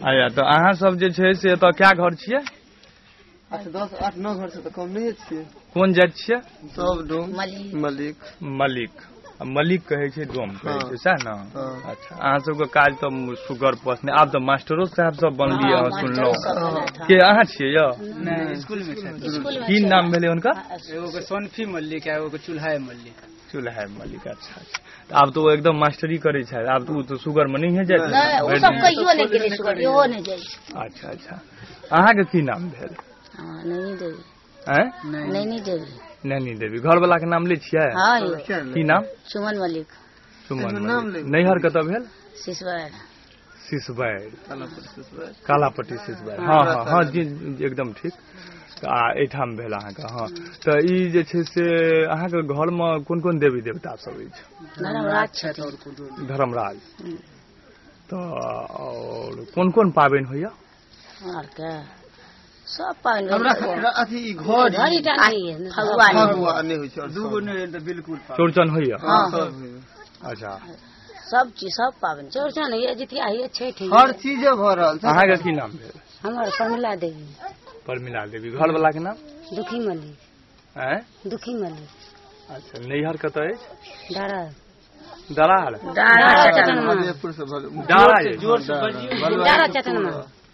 अच्छा तो अहाँ सब जे छै से एतऽ क्या घर छियै? 8-9 घर से तो कम नहीं छियै। कोन जाति छियै? सब डोम मलिक मलिक कहै छै, डोम कहै छै, सएह ने? अच्छा अहाँ सबके काज तऽ सुगर पोसने, आब तऽ मास्टरो साहब सब बनलियै, सुनलहुँ। के अहाँ छियै यौ? स्कूल में की नाम भेलै उनका? एगो सोनफी मल्लिक है, एगो चूल्हा मल्लिक। अच्छा आब तो वो एकदम मास्टरी करे छै, आब तो सुगर में नहीं है जाए? अच्छा अहाँ के की नाम भेल? नैनी देवी। घर वाला के नाम ले छियै? की नाम? सुमन मलिक। नैहर कतऽ भेल? सिसबाइर कालापट्टी सिसबाइर। हाँ जी एकदम ठीक। आ एठाम भेल अहाँके? हाँ तऽ ई जे छै से अहाँके घर में कोन कोन देवी देवता सब अछि? धर्मराज। तो और कोन कोन पाबनि होइया? सब पाबनि अथी घर चौड़चन होइया? अच्छा सब चीज सब पाबनि चौड़चन होइया, जितिया होइया, छठि होइया, हर चीज भऽ रहल छै। अहाँके की नाम भेल? हमर परमिला देवी। घर वाला के नाम? दुखी मलिक। अच्छा नैहर कतऽ अछि? दरार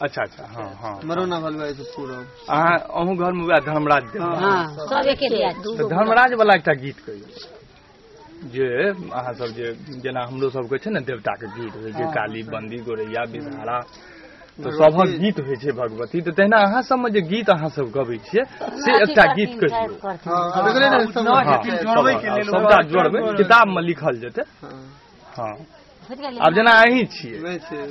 अच्छा हाँ मरौना भलुआ से पूरा। अहूँ घर में वएह धर्मराज देवी? धर्मराज वाला एकटा गीत कहियो जे अहाँ सब जे जेना हमरो सबके छै ने देवता के गीत होइ छै, काली बंदी गोरैया बिषहारा, तो सभक गीत होइ छै भगवती, तो तहिना अहाँ सब में जे गीत अहाँ सब गबै छियै से एकटा गीत कहियो। सबटा जोड़बै, किताब में लिखल जेतै। हाँ आब जेना अहीं छियै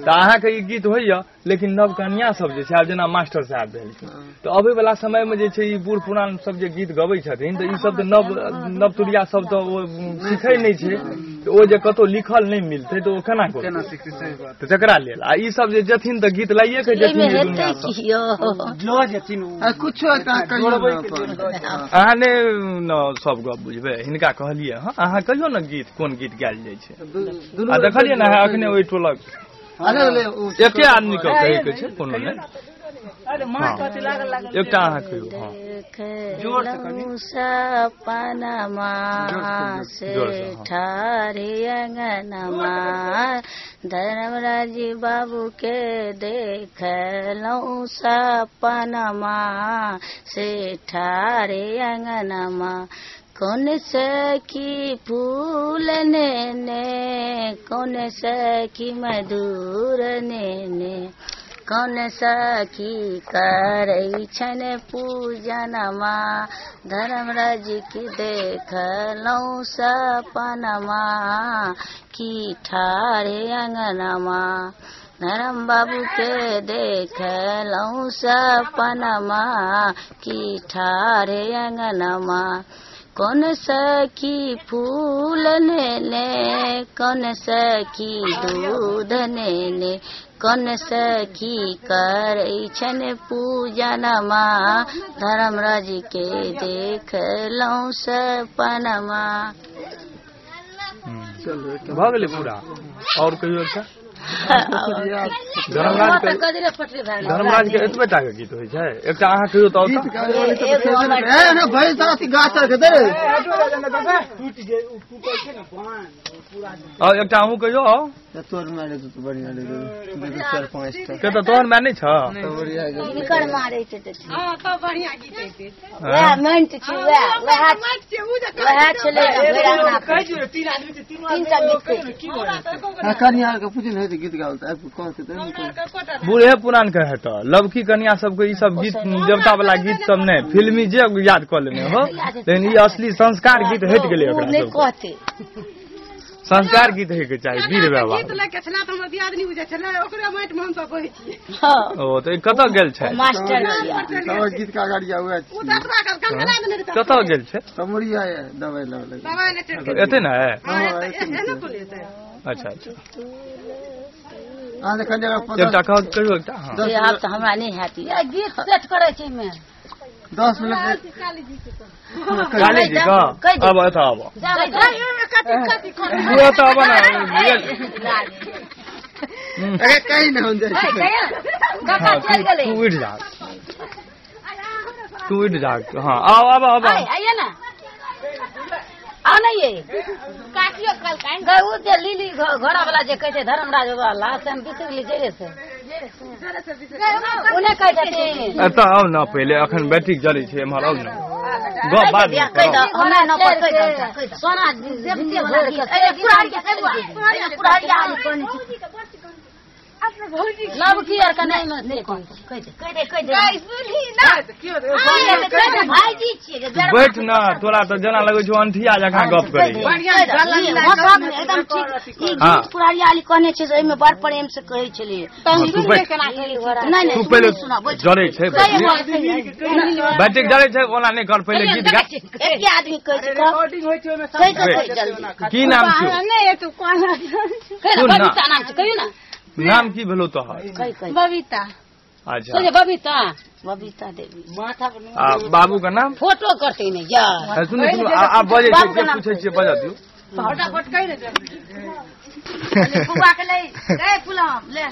तऽ अहाँके ई गीत होइया, लेकिन नव कन्या सब जे छै आब जेना मास्टर साहब भेलखिन, तऽ अबै वाला समय में जे छै ई बूढ़ पुरान सब जे गीत गबै छथिन तऽ ई सब तऽ नव तुरिया सब तऽ ओ सिखै नहि छै, तऽ ओ जे कतौ लिखल नहीं मिलतै तऽ ओ केना करतै? तऽ तकरा लेल आ ई सब जे जथिन तऽ गीत लाइए के जथिन। अहाँ ने सब गप बुझबै, हिनका कहलियै अहाँ कहियो ने गीत कोन गीत गायल जाइ छै? आ देखलियै ना अखने ओहि टोलक एके आदमी के कहै के छै, कोनो नहीं। एकटा अहाँ कहियो। सपनमा से ठारे अंगनमा धर्मराज बाबू के देखलौं सपनमा से ठारे अंगनमा। कौन सखी फूल ने कौन सखी मधुर ने कौन सखी करै छन पूजनमा धर्मराज की देखलौं सपनमा की ठारे अंगनमा। धर्म बाबू के देखलौं सपनमा की ठारे अंगनमा। कौन सखी फूल ने कौन सखी दूध ने कौन सखी करै छन पूजनमा धर्मराज के देखलौं सपनमा। भऽ गेलै पूरा। और कहियो एकटा धर्मराज के एतबे टा के गीत होइ छै? एकटा अहाँ कहियो तऽ एकटा अहूँ कहियो। तोहर मारे तो बढ़िया लगे के तो तोहर में नहीं छ? हिनकर मारे छै त हां तो बढ़िया गीत है। वह मंट छी वह छले बेराना कह दियो तीन आदमी के तीनटा गीत की बोले कन्या के पूजन है गीत गावत है कौन से बूढ़े पुरान के है तो लवकी कन्या सबके ई सब गीत देवता वाला गीत सब नहीं, फिल्मी जे याद कर लेने हो, लेकिन ई असली संस्कार गीत हट गेलै ओकरा सब कहते। संस्कार गीत है के चाहिए वीर व्यवहार गीत लगे छला त हमर दियादनी बुझै छला ओकरे माटि में हम सब कहै छियै। हां ओ त कत गेल छै मास्टर गीत का गाड़ी आवे छै ओ दसरा का कंगना देने कत गेल छै? तमरिया है दवाई लगे दवाई ले एते ना है। हां एने को लेते। अच्छा अच्छा आ देखन जगह एकटा कहियो एकटा। हां ये आप त हमरा नहीं हैती गीत सेट करे छै में 10 मिनट काली जी का अब आता अब पूरा तो अब ना कहीं ना हो जाए तू उठ जा हाँ आओ अब आइए ना आ नहीं है काटियो कल काइन गऊ जे लीली घोड़ा वाला जे कहै छै धर्मराज वाला से हम बिसर ली जेरे से उन्हें कहै छथिन एता आओ ना पहले अखन बैटरी जली छै एमहर आओ ना गप बात हमरा न पर सोना जेबती वाला गीत ए पुरानी के पुरानी आली कोन लव की यार का नहीं में कह दे सुनी ना भाईजी छिए बैठ ना तोरा तो जना लगै छौ अंठिया जका गप करी एकदम ठीक ई गीत पुरानी आली कहने छै एमे बड़ प्रेम से कहै छलिए नहीं तू पहले जरे छै बैटरी जरे छै ओला नहीं कर पहले गीत गा एक आदमी कहै छै रिकॉर्डिंग होय छै ओमे सब जल्दी की नाम छै नहीं तू कोन बबीता नाम छै कहियो ना नाम की भेलो तो बबीता अच्छा बबीता देवी माथा बाबू का नाम फोटो कटे नहीं यार सुन आप बजे छै के पूछै छियै बजा दियौ फटाफट कहि रे फुआ के ले ए फुला ले